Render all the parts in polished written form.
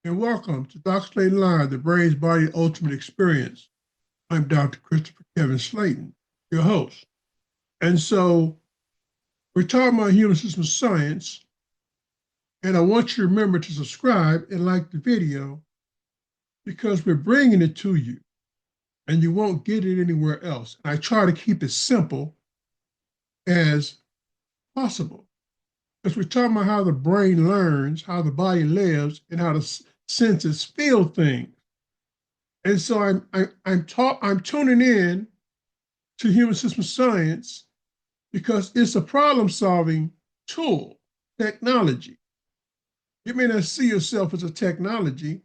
and welcome to Dr. Slaton Live, the Brain's Body Ultimate Experience. I'm Dr. Christopher Kevin Slaton, your host. And so we're talking about human system science, and I want you to remember to subscribe and like the video because we're bringing it to you, and you won't get it anywhere else. And I try to keep it simple as possible because we're talking about how the brain learns, how the body lives, and how the senses feel things. And so I'm tuning in to human system science because it's a problem-solving tool, technology. You may not see yourself as a technology,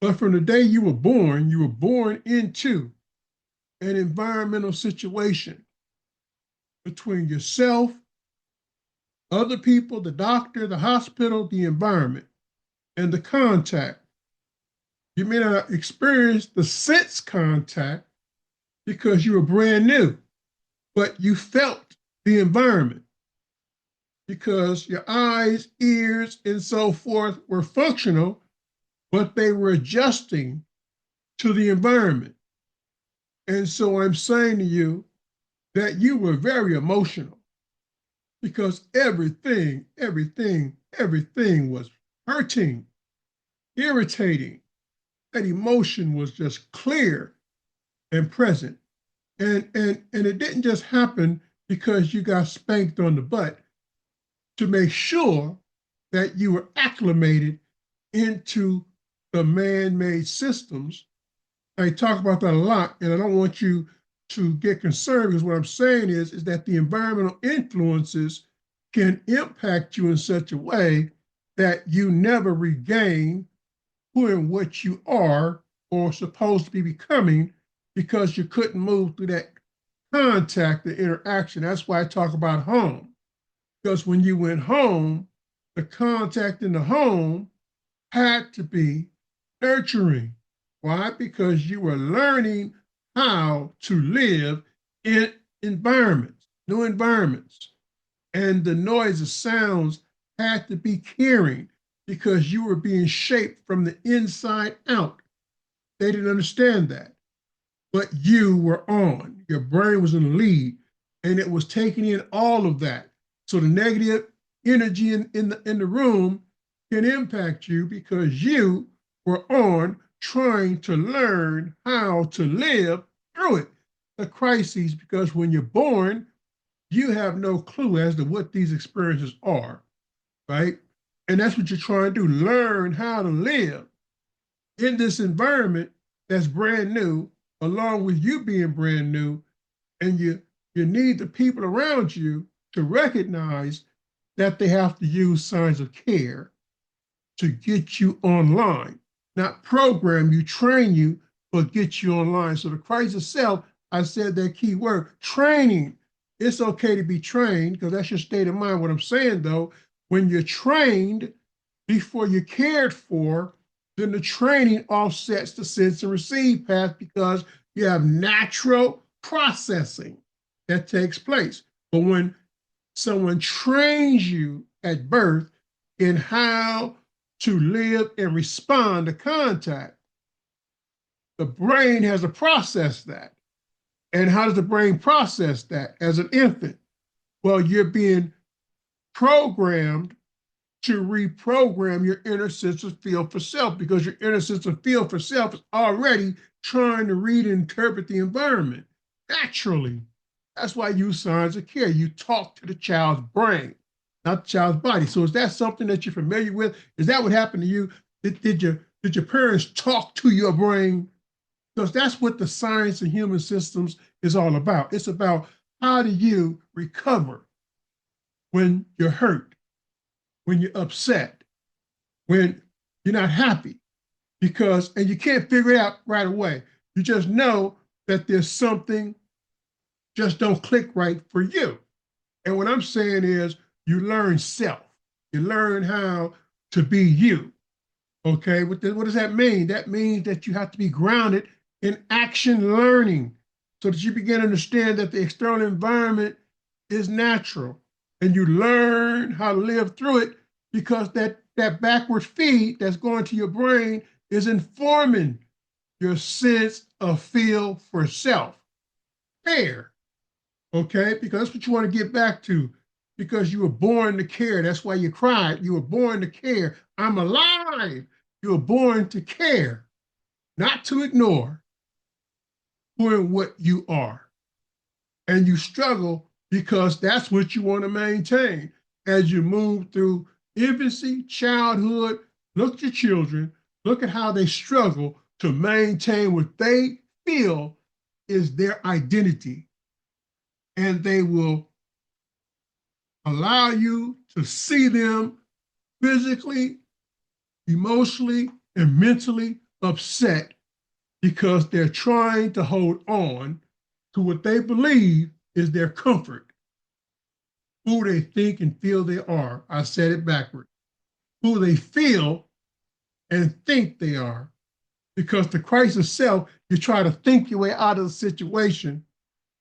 but from the day you were born into an environmental situation between yourself, other people, the doctor, the hospital, the environment, and the contact. You may not experience the sense contact because you were brand new, but you felt the environment because your eyes, ears, and so forth were functional, but they were adjusting to the environment. And so I'm saying to you that you were very emotional because everything was hurting, irritating. That emotion was just clear and present. And it didn't just happen because you got spanked on the butt to make sure that you were acclimated into the man-made systems. I talk about that a lot, and I don't want you to get concerned because what I'm saying is that the environmental influences can impact you in such a way that you never regain who and what you are or supposed to be becoming because you couldn't move through that contact, the interaction. That's why I talk about home. Because when you went home, the contact in the home had to be nurturing. Why? Because you were learning how to live in environments, new environments. And the noise, the sounds had to be caring because you were being shaped from the inside out. They didn't understand that. But you were on. Your brain was in the lead, and it was taking in all of that. So the negative energy in the room can impact you because you were on trying to learn how to live through it. The crises, because when you're born, you have no clue as to what these experiences are, right? And that's what you're trying to do, learn how to live in this environment that's brand new, along with you being brand new, and you need the people around you to recognize that they have to use signs of care to get you online, not program you, train you, but get you online. So the crisis itself, I said that key word, training. It's okay to be trained because that's your state of mind. What I'm saying though, when you're trained before you're cared for, then the training offsets the sense and receive path because you have natural processing that takes place. But when someone trains you at birth in how to live and respond to contact, the brain has to process that. And how does the brain process that as an infant? Well, you're being programmed to reprogram your inner sense of feel for self because your inner sense of feel for self is already trying to read and interpret the environment naturally. That's why you use signs of care. You talk to the child's brain, not the child's body. So is that something that you're familiar with? Is that what happened to you? Did your parents talk to your brain? Because that's what the science of human systems is all about. It's about how do you recover when you're hurt, when you're upset, when you're not happy, and you can't figure it out right away. You just know that there's something just don't click right for you. And what I'm saying is you learn self. You learn how to be you. Okay, what does that mean? That means that you have to be grounded in action learning so that you begin to understand that the external environment is natural and you learn how to live through it because that that backward feed that's going to your brain is informing your sense of feel for self. Care, okay? Because that's what you want to get back to. Because you were born to care. That's why you cried. You were born to care. I'm alive. You were born to care, not to ignore who and what you are. And you struggle because that's what you want to maintain. As you move through infancy, childhood, look at your children, look at how they struggle to maintain what they feel is their identity. And they will allow you to see them physically, emotionally, and mentally upset because they're trying to hold on to what they believe is their comfort, who they think and feel they are. I said it backwards. Who they feel and think they are. Because the crisis self, you try to think your way out of the situation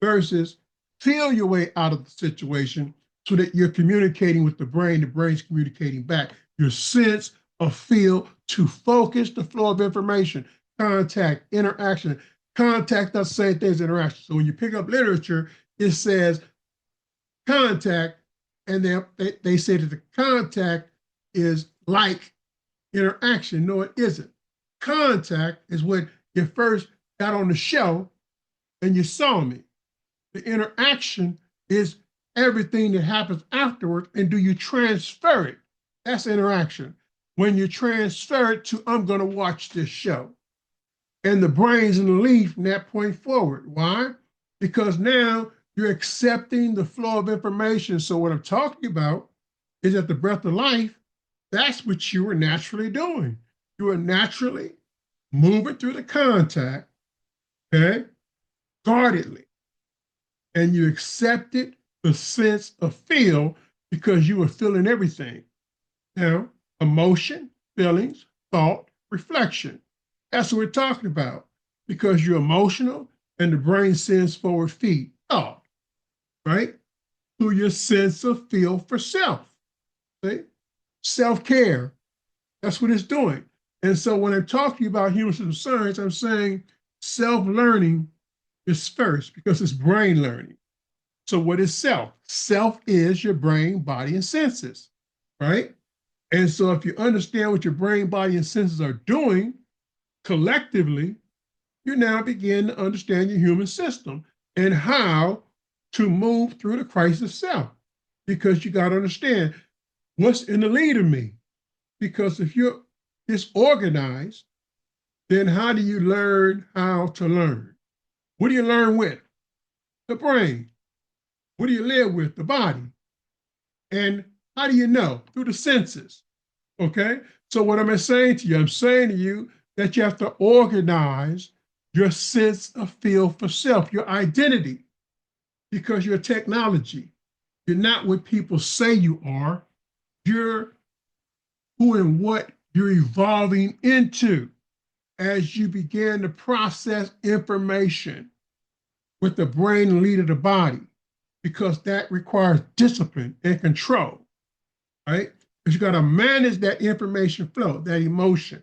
versus feel your way out of the situation so that you're communicating with the brain's communicating back. Your sense of feel to focus the flow of information, contact, interaction. Contact doesn't say things interaction. So when you pick up literature, it says contact, and they say that the contact is like interaction. No, it isn't. Contact is when you first got on the show and you saw me. The interaction is everything that happens afterwards, and do you transfer it? That's interaction. When you transfer it to, I'm going to watch this show. And the brain's in the lead from that point forward. Why? Because now you're accepting the flow of information. So what I'm talking about is that the breath of life, that's what you were naturally doing. You were naturally moving through the contact, okay, guardedly. And you accepted the sense of feel because you were feeling everything. Now, emotion, feelings, thought, reflection. That's what we're talking about because you're emotional and the brain sends forward feed, thought, right? Through your sense of feel for self. See? Self-care. That's what it's doing. And so when I'm talking about human system science, I'm saying self-learning is first because it's brain learning. So what is self? Self is your brain, body, and senses, right? And so if you understand what your brain, body, and senses are doing collectively, you now begin to understand your human system and how to move through the crisis of self. Because you got to understand what's in the lead of me. Because if you're disorganized, then how do you learn how to learn? What do you learn with? The brain. What do you live with? The body. And how do you know? Through the senses. Okay? So what am I saying to you? I'm saying to you that you have to organize your sense of feel for self, your identity, because you're technology. You're not what people say you are. You're who and what you're evolving into as you begin to process information with the brain and lead of the body, because that requires discipline and control, right? Because you got to manage that information flow, that emotion.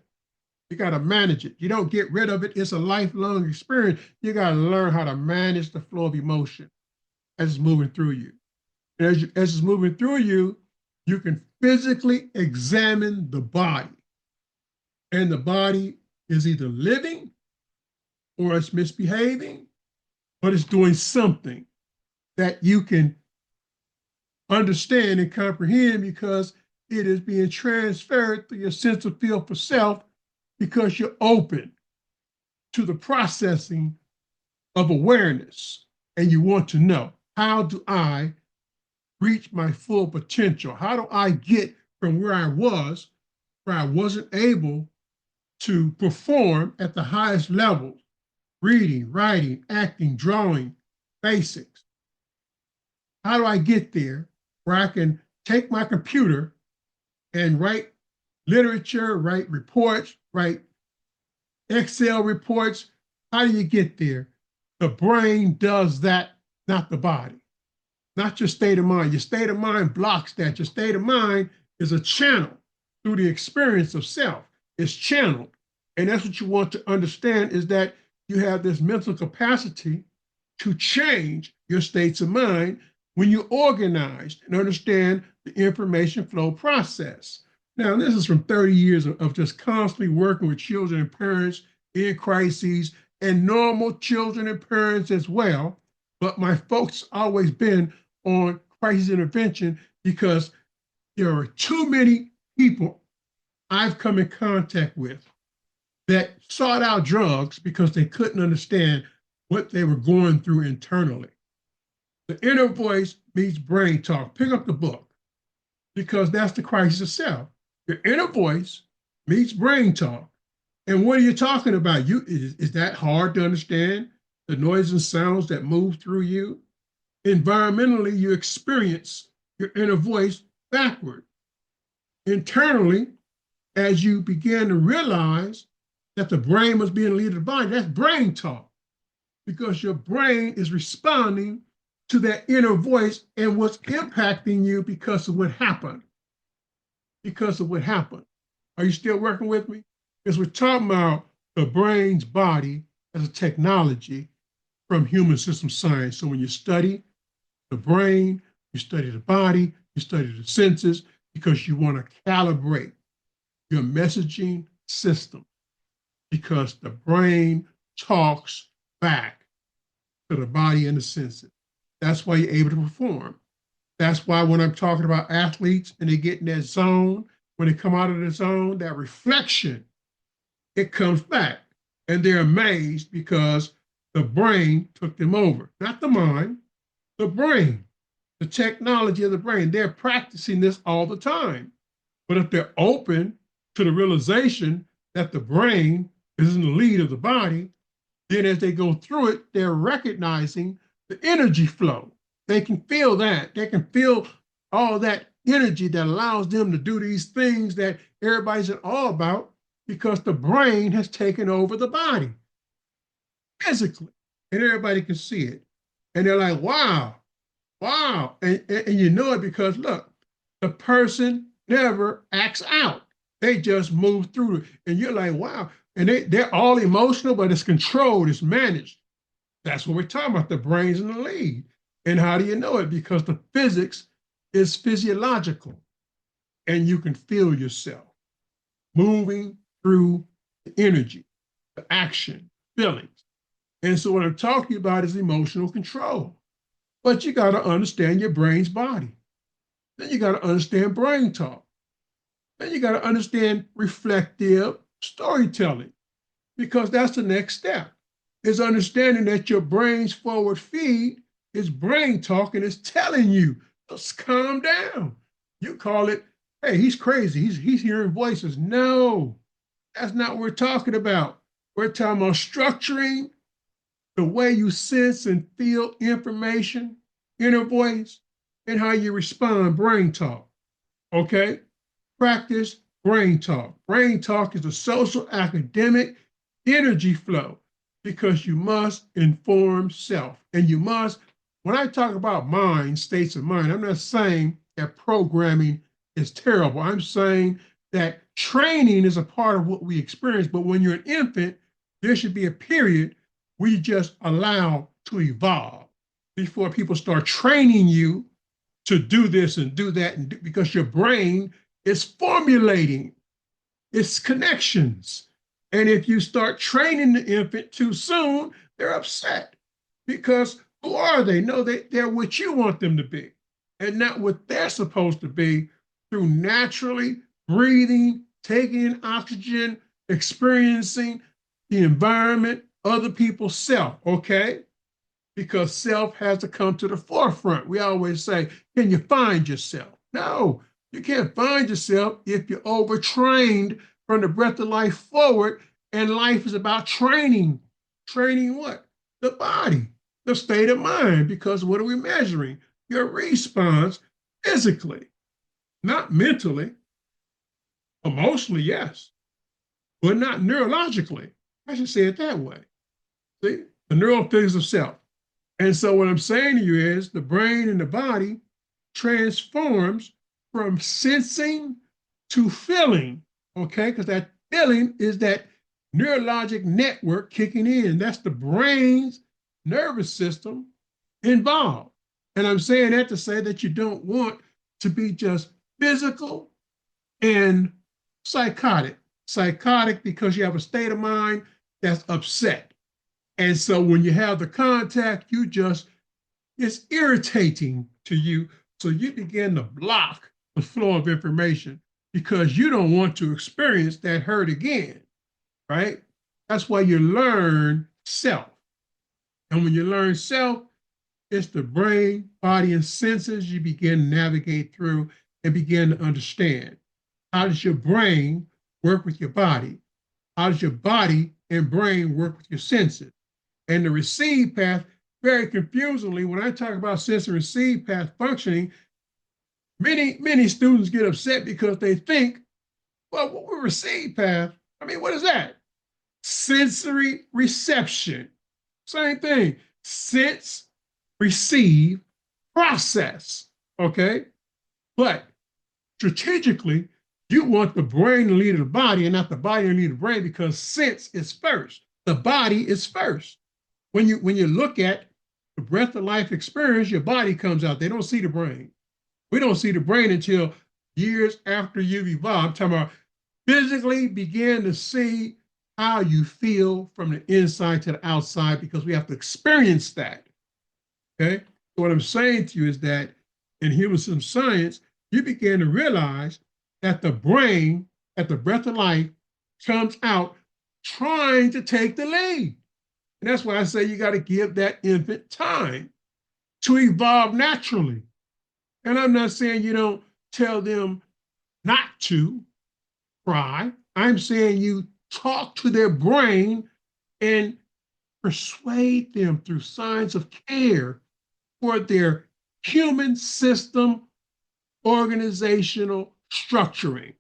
You got to manage it. You don't get rid of it. It's a lifelong experience. You got to learn how to manage the flow of emotion as it's moving through you. And as it's moving through you, you can physically examine the body. And the body is either living or it's misbehaving, but it's doing something that you can understand and comprehend because it is being transferred through your sense of feel for self because you're open to the processing of awareness and you want to know, how do I reach my full potential? How do I get from where I wasn't able to perform at the highest level, reading, writing, acting, drawing, basics? How do I get there where I can take my computer and write literature, write reports, write Excel reports? How do you get there? The brain does that, not the body, not your state of mind. Your state of mind blocks that. Your state of mind is a channel through the experience of self. It's channeled. And that's what you want to understand is that you have this mental capacity to change your states of mind when you're organized and understand the information flow process. Now, this is from 30 years of just constantly working with children and parents in crises and normal children and parents as well. But my focus always been on crisis intervention because there are too many people I've come in contact with that sought out drugs because they couldn't understand what they were going through internally. The inner voice meets brain talk. Pick up the book because that's the crisis itself. Your inner voice meets brain talk. And what are you talking about? Is that hard to understand? The noises and sounds that move through you? Environmentally, you experience your inner voice backward. Internally, as you begin to realize that the brain must be in the lead of the body, that's brain talk because your brain is responding to that inner voice and what's impacting you because of what happened. Because of what happened. Are you still working with me? Because we're talking about the brain's body as a technology from human system science. So when you study the brain, you study the body, you study the senses, because you want to calibrate your messaging system because the brain talks back to the body and the senses. That's why you're able to perform. That's why when I'm talking about athletes and they get in that zone, when they come out of the zone, that reflection, it comes back. And they're amazed because the brain took them over. Not the mind, the brain, the technology of the brain. They're practicing this all the time. But if they're open to the realization that the brain is in the lead of the body, then as they go through it, they're recognizing the energy flow. They can feel that. They can feel all that energy that allows them to do these things that everybody's in awe about because the brain has taken over the body physically, and everybody can see it. And they're like, wow, wow. And you know it because, look, the person never acts out. They just move through it. And you're like, wow. And they're all emotional, but it's controlled, it's managed. That's what we're talking about. The brain's in the lead. And how do you know it? Because the physics is physiological. And you can feel yourself moving through the energy, the action, feelings. And so what I'm talking about is emotional control. But you got to understand your brain's body. Then you got to understand brain talk. Then you got to understand reflective storytelling, because that's the next step, is understanding that your brain's forward feed is brain talk and it's telling you, just calm down. You call it, hey, he's crazy. He's hearing voices. No, that's not what we're talking about. We're talking about structuring the way you sense and feel information, inner voice, and how you respond, brain talk. Okay? Practice brain talk. Brain talk is a social academic energy flow because you must inform self. And you must, when I talk about mind, states of mind, I'm not saying that programming is terrible. I'm saying that training is a part of what we experience. But when you're an infant, there should be a period where you just allow to evolve before people start training you to do this and do that, and because your brain is formulating its connections. And if you start training the infant too soon, they're upset because who are they? No, they're what you want them to be and not what they're supposed to be through naturally breathing, taking in oxygen, experiencing the environment, other people's self, okay? Because self has to come to the forefront. We always say, can you find yourself? No, you can't find yourself if you're overtrained from the breath of life forward, and life is about training. Training what? The body, the state of mind, because what are we measuring? Your response physically, not mentally. Emotionally, yes, but not neurologically. I should say it that way. See, the neural physics of self. And so what I'm saying to you is the brain and the body transforms from sensing to feeling, okay? Because that feeling is that neurologic network kicking in. That's the brain's nervous system involved. And I'm saying that to say that you don't want to be just physical and psychotic. Psychotic because you have a state of mind that's upset. And so when you have the contact, it's irritating to you. So you begin to block the flow of information because you don't want to experience that hurt again, right? That's why you learn self. And when you learn self, it's the brain, body, and senses you begin to navigate through and begin to understand. How does your brain work with your body? How does your body and brain work with your senses? And the receive path, very confusingly, when I talk about sense and receive path functioning, many students get upset because they think, well, what we receive path, I mean, what is that? Sensory reception. Same thing. Sense, receive, process. Okay? But strategically, you want the brain to lead the body and not the body to lead the brain because sense is first. The body is first. When you look at the breath of life experience, your body comes out. They don't see the brain. We don't see the brain until years after you've evolved. I'm talking about physically begin to see how you feel from the inside to the outside because we have to experience that. Okay? So what I'm saying to you is that in human system science, you begin to realize that the brain, at the breath of life, comes out trying to take the lead. And that's why I say you got to give that infant time to evolve naturally. And I'm not saying you don't tell them not to cry. I'm saying you talk to their brain and persuade them through signs of care for their human system organizational structuring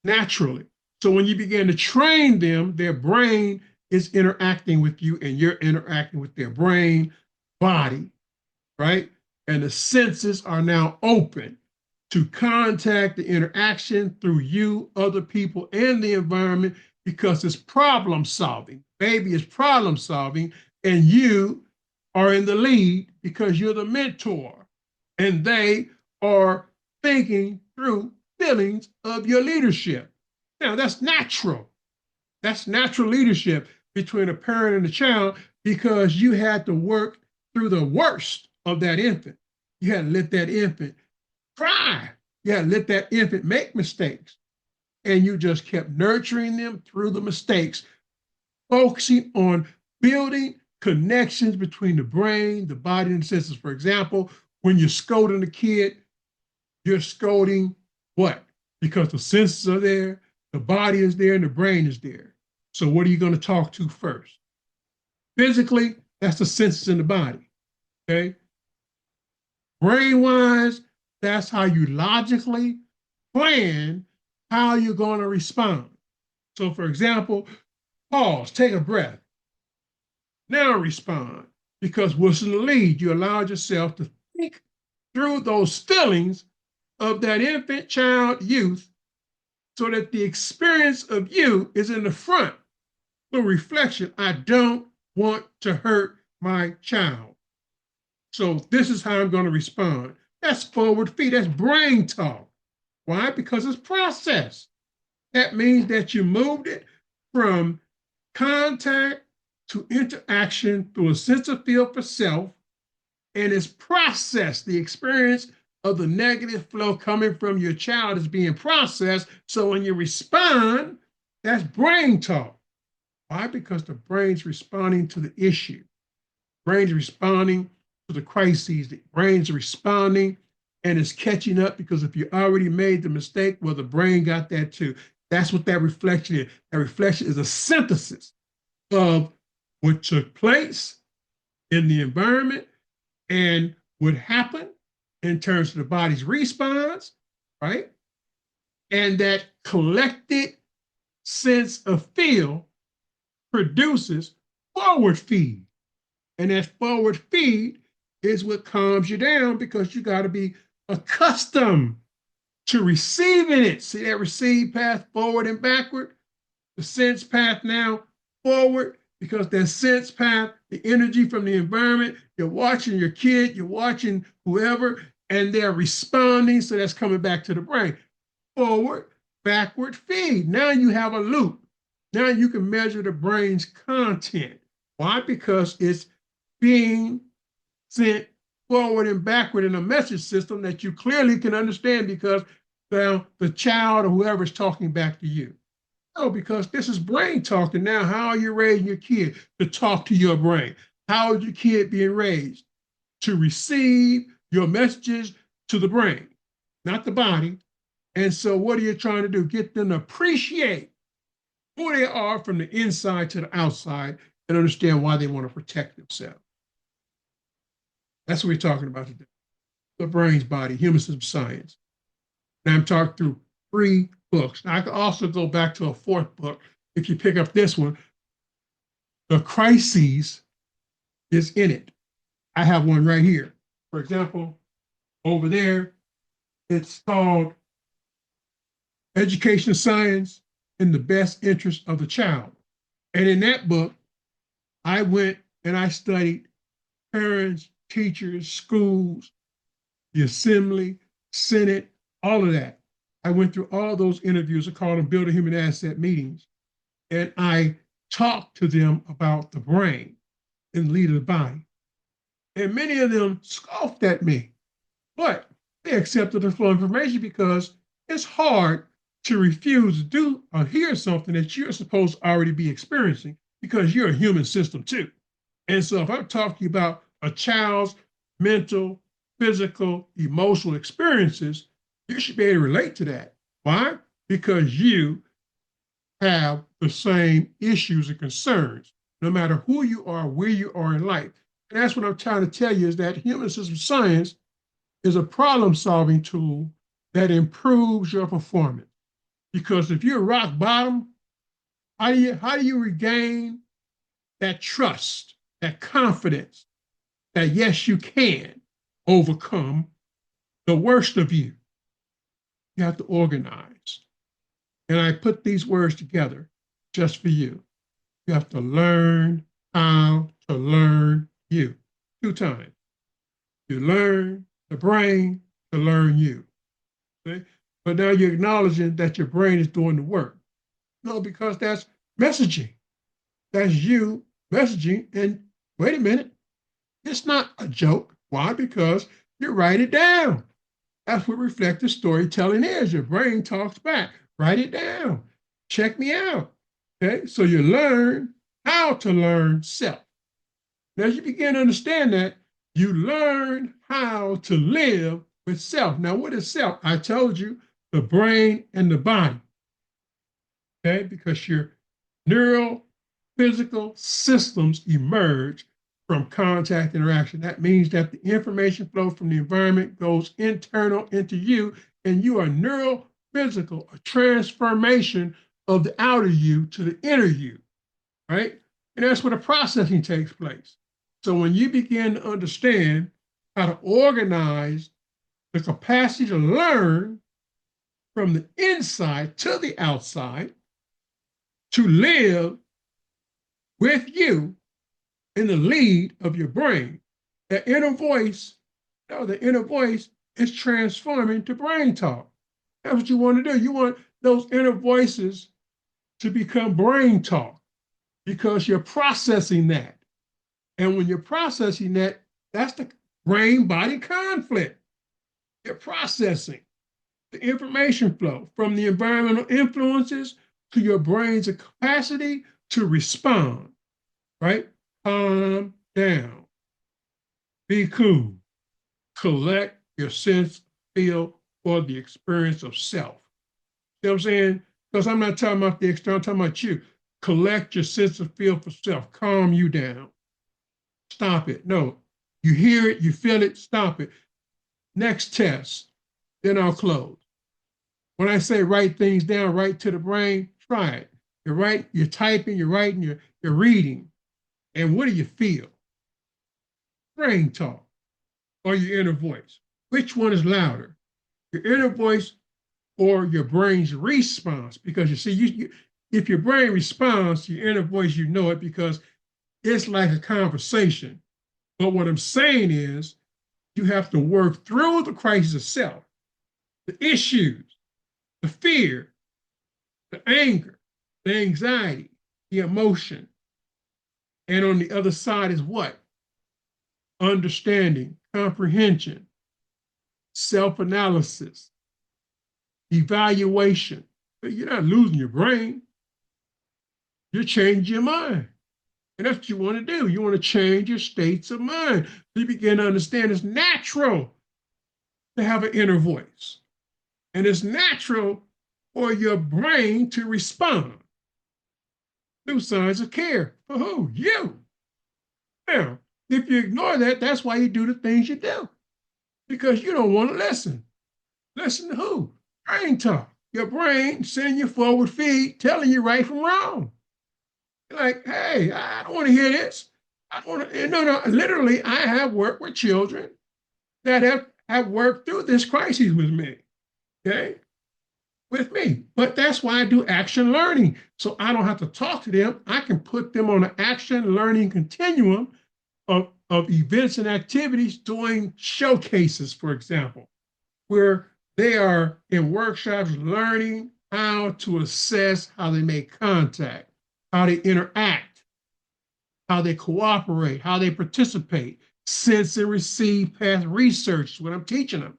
naturally. So when you begin to train them, their brain is interacting with you and you're interacting with their brain, body, right? And the senses are now open to contact the interaction through you, other people, and the environment because it's problem solving. Baby is problem solving, and you are in the lead because you're the mentor, and they are thinking through feelings of your leadership. Now, that's natural. That's natural leadership between a parent and a child because you had to work through the worst of that infant. You had to let that infant cry. You had to let that infant make mistakes. And you just kept nurturing them through the mistakes, focusing on building connections between the brain, the body, and the senses. For example, when you're scolding a kid, you're scolding what? Because the senses are there, the body is there, and the brain is there. So what are you going to talk to first? Physically, that's the senses in the body, okay? Brain-wise, that's how you logically plan how you're going to respond. So for example, pause, take a breath. Now respond, because what's in the lead? You allowed yourself to think through those feelings of that infant, child, youth, so that the experience of you is in the front. The reflection, I don't want to hurt my child. So this is how I'm going to respond. That's forward feed, that's brain talk. Why? Because it's processed. That means that you moved it from contact to interaction through a sense of feel for self, and it's processed. The experience of the negative flow coming from your child is being processed. So when you respond, that's brain talk. Why? Because the brain's responding to the issue. Brain's responding to the crises. The brain's responding and it's catching up because if you already made the mistake, well, the brain got that too. That's what that reflection is. That reflection is a synthesis of what took place in the environment and what happened in terms of the body's response, right? And that collected sense of feel produces forward feed. And that forward feed is what calms you down because you got to be accustomed to receiving it. See that receive path forward and backward? The sense path now forward, because that sense path, the energy from the environment, you're watching your kid, you're watching whoever, and they're responding. So that's coming back to the brain. Forward, backward feed. Now you have a loop. Now you can measure the brain's content. Why? Because it's being sent forward and backward in a message system that you clearly can understand, because now the child or whoever is talking back to you. Oh, because this is brain talking. Now, how are you raising your kid to talk to your brain? How is your kid being raised to receive your messages to the brain, not the body? And so what are you trying to do? Get them to appreciate who they are from the inside to the outside and understand why they want to protect themselves. That's what we're talking about today. The brain's body, human system science. And I'm talking through 3 books. Now, I could also go back to a 4th book. If you pick up this one, The Crises is in it. I have one right here. For example, over there, it's called Education Science in the Best Interest of the Child. And in that book, I went and I studied parents, teachers, schools, the assembly, Senate, all of that. I went through all those interviews. I call them Build a Human Asset meetings. And I talked to them about the brain and the lead of the body. And many of them scoffed at me, but they accepted the flow of information, because it's hard to refuse to do or hear something that you're supposed to already be experiencing, because you're a human system too. And so if I'm talking about a child's mental, physical, emotional experiences, you should be able to relate to that. Why? Because you have the same issues and concerns, no matter who you are, where you are in life. And that's what I'm trying to tell you, is that human system science is a problem-solving tool that improves your performance. Because if you're rock bottom, how do you regain that trust, that confidence, that yes, you can overcome the worst of you? You have to organize. And I put these words together just for you. You have to learn how to learn you. 2 times. You learn the brain to learn you. Okay? But now you're acknowledging that your brain is doing the work. No, because that's messaging. That's you messaging. And wait a minute, it's not a joke. Why? Because you write it down. That's what reflective storytelling is. Your brain talks back. Write it down. Check me out. Okay, so you learn how to learn self. Now, as you begin to understand that, you learn how to live with self. Now, what is self? I told you, the brain and the body. Okay, because your neural, physical systems emerge from contact interaction. That means that the information flow from the environment goes internal into you, and you are neural, physical, a transformation of the outer you to the inner you, right? And that's where the processing takes place. So when you begin to understand how to organize the capacity to learn from the inside to the outside, to live with you in the lead of your brain, the inner voice, the inner voice is transforming to brain talk. That's what you want to do. You want those inner voices to become brain talk, because you're processing that. And when you're processing that, that's the brain body conflict. You're processing the information flow from the environmental influences to your brain's capacity to respond, right? Calm down. Be cool. Collect your sense, feel, for the experience of self. You know what I'm saying? Because I'm not talking about the external, I'm talking about you. Collect your sense of feel for self. Calm you down. Stop it. No. You hear it, you feel it, stop it. Next test. Then I'll close. When I say write things down, write to the brain, try it. You're typing, you're writing, you're reading. And what do you feel? Brain talk or your inner voice? Which one is louder? Your inner voice or your brain's response. Because you see, if your brain responds to your inner voice, you know it because it's like a conversation. But what I'm saying is, you have to work through the crisis itself, the issues, the fear, the anger, the anxiety, the emotion. And on the other side is what? Understanding, comprehension, self analysis, evaluation. You're not losing your brain, you're changing your mind. And that's what you want to do. You want to change your states of mind. So you begin to understand it's natural to have an inner voice. And it's natural for your brain to respond through signs of care. For who? You. Now, if you ignore that, that's why you do the things you do. Because you don't want to listen. Listen to who? Brain talk. Your brain sending you forward feed, telling you right from wrong. Like, hey, I don't want to hear this. I don't want to. No, literally, I have worked with children that have worked through this crisis with me. Okay? With me. But that's why I do action learning. So I don't have to talk to them. I can put them on an action learning continuum of events and activities doing showcases, for example, where they are in workshops learning how to assess how they make contact, how they interact, how they cooperate, how they participate, sense and receive past research, what I'm teaching them.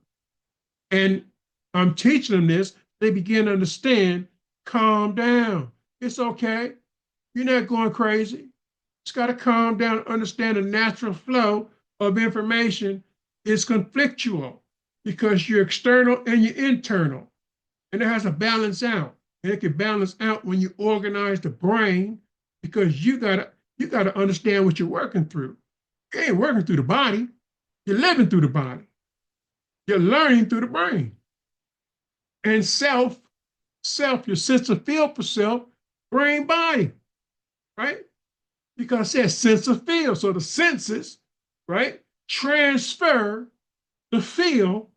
And I'm teaching them this, they begin to understand, calm down. It's okay. You're not going crazy. Just got to calm down, understand the natural flow of information is conflictual because you're external and you're internal. And it has to balance out. And it can balance out when you organize the brain because you gotta understand what you're working through. You ain't working through the body, you're living through the body. You're learning through the brain. And self, your sense of feel for self, brain, body, right? Because it says sense of feel. So the senses, right, transfer the feel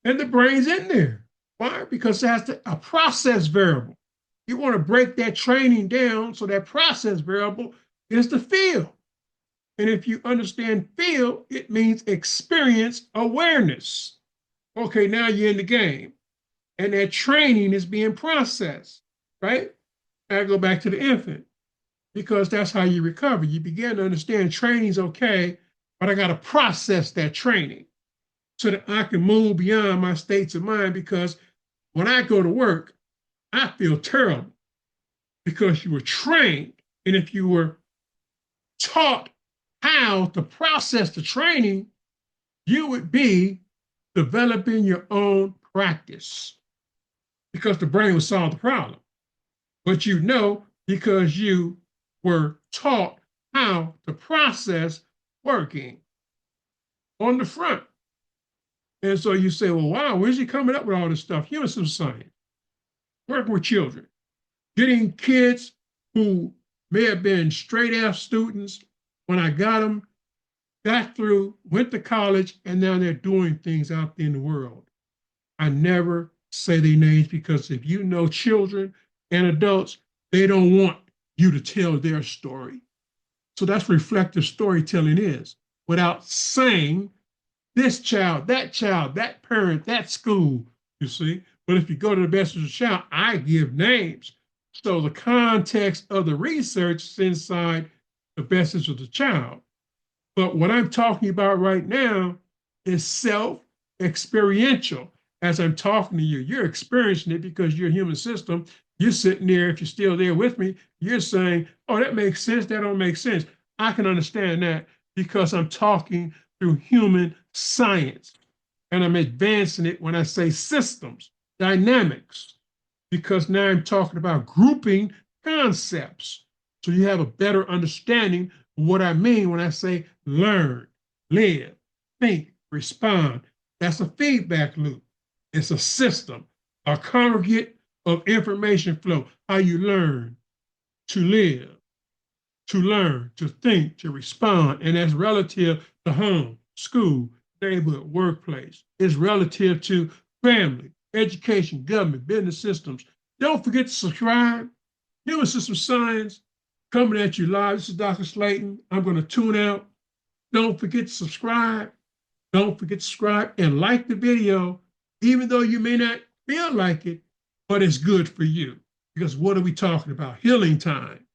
and the brain's in there. Why? Because it has a process variable. You want to break that training down so that process variable is the feel. And if you understand feel, it means experience awareness. Okay, now you're in the game. And that training is being processed, right? I go back to the infant because that's how you recover. You begin to understand training's okay, but I got to process that training so that I can move beyond my states of mind because when I go to work, I feel terrible because you were trained. And if you were taught how to process the training, you would be developing your own practice because the brain would solve the problem. But you know because you were taught how to process working on the front. And so you say, well, wow, where's he coming up with all this stuff? Human system science, working with children, getting kids who may have been straight F students when I got them, got through, went to college, and now they're doing things out there in the world. I never say their names because if you know children and adults, they don't want you to tell their story. So that's reflective storytelling is without saying this child, that parent, that school, you see. But if you go to the best of the child, I give names. So the context of the research is inside the best interest of the child. But what I'm talking about right now is self-experiential. As I'm talking to you, you're experiencing it because you're a human system. You're sitting there, if you're still there with me, you're saying, oh, that makes sense, that don't make sense. I can understand that because I'm talking through human science. And I'm advancing it when I say systems, dynamics, because now I'm talking about grouping concepts. So you have a better understanding of what I mean when I say learn, live, think, respond. That's a feedback loop. It's a system, a congregate of information flow, how you learn to live, to learn, to think, to respond. And that's relative to home, school, neighborhood, workplace. It's relative to family, education, government, business systems. Don't forget to subscribe. Human System Science coming at you live. This is Dr. Slaton. I'm going to tune out. Don't forget to subscribe. Don't forget to subscribe and like the video, even though you may not feel like it, but it's good for you. Because what are we talking about? Healing time.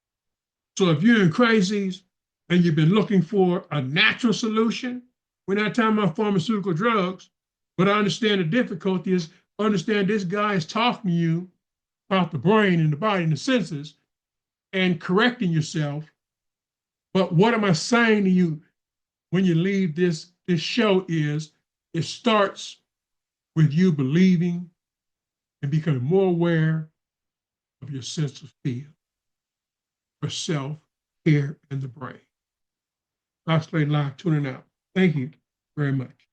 So if you're in crises and you've been looking for a natural solution, we're not talking about pharmaceutical drugs, but I understand the difficulty is understand this guy is talking to you about the brain and the body and the senses and correcting yourself. But what am I saying to you when you leave this show is it starts with you believing and becoming more aware of your sense of feel, for self, care, and the brain. Dr. Slaton Live tuning out. Thank you very much.